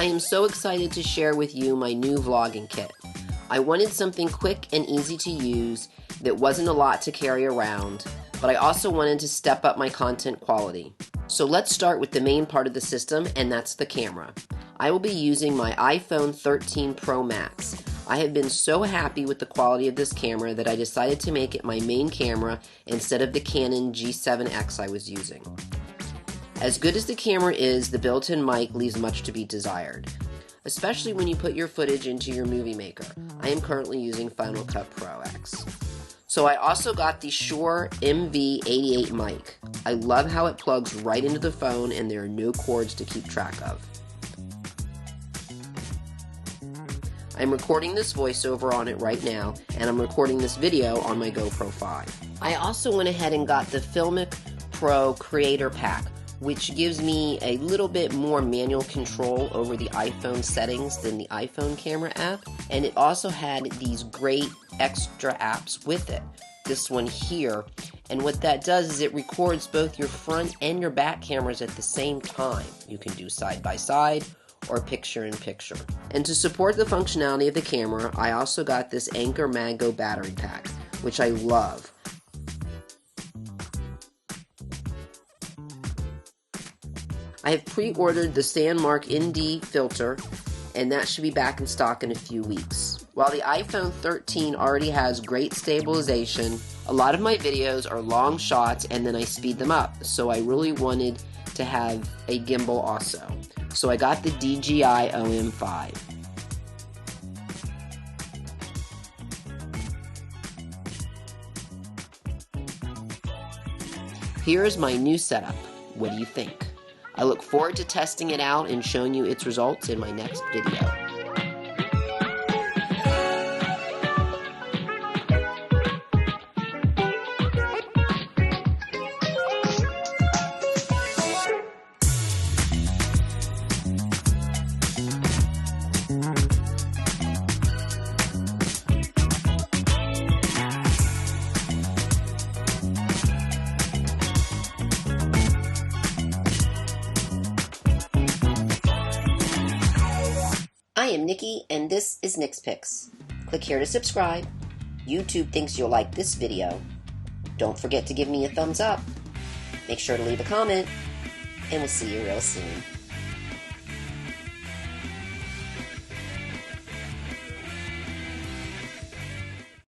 I am so excited to share with you my new vlogging kit. I wanted something quick and easy to use that wasn't a lot to carry around, but I also wanted to step up my content quality. So let's start with the main part of the system, and that's the camera. I will be using my iPhone 13 Pro Max. I have been so happy with the quality of this camera that I decided to make it my main camera instead of the Canon G7X I was using. As good as the camera is, the built-in mic leaves much to be desired, especially when you put your footage into your movie maker. I am currently using Final Cut Pro X. So I also got the Shure MV88 mic. I love how it plugs right into the phone and there are no cords to keep track of. I'm recording this voiceover on it right now, and I'm recording this video on my GoPro 5. I also went ahead and got the Filmic Pro Creator Pack, which gives me a little bit more manual control over the iPhone settings than the iPhone camera app, and it also had these great extra apps with it. This one here, and what that does is it records both your front and your back cameras at the same time. You can do side by side or picture in picture. And to support the functionality of the camera, I also got this Anker Mango battery pack, which I love. I have pre-ordered the Sandmark ND filter, and that should be back in stock in a few weeks. While the iPhone 13 already has great stabilization, a lot of my videos are long shots and then I speed them up, so I really wanted to have a gimbal also. So I got the DJI OM 5. Here is my new setup. What do you think? I look forward to testing it out and showing you its results in my next video. I am Nikki, and this is Nick's Picks. Click here to subscribe. YouTube thinks you'll like this video. Don't forget to give me a thumbs up. Make sure to leave a comment, and we'll see you real soon.